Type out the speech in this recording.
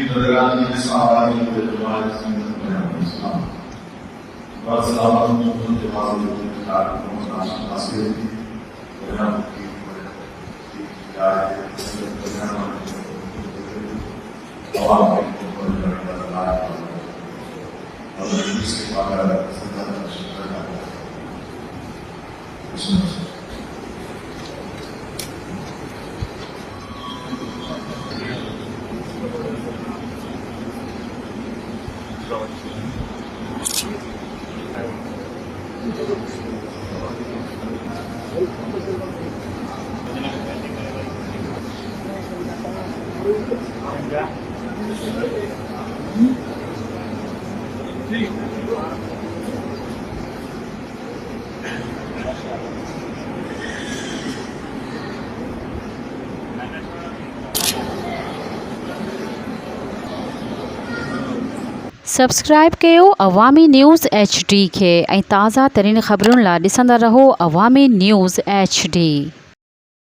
في درجات الإصابة والإدراك والإسلام والسلامة من جواز الإنكار والمعاصي ونعم subscribe कयो अवामी news HD खे ऐं ताज़ा तरीन ख़बरुनि लाइ ॾिसंदा रहो अवामी न्यूज़ HD।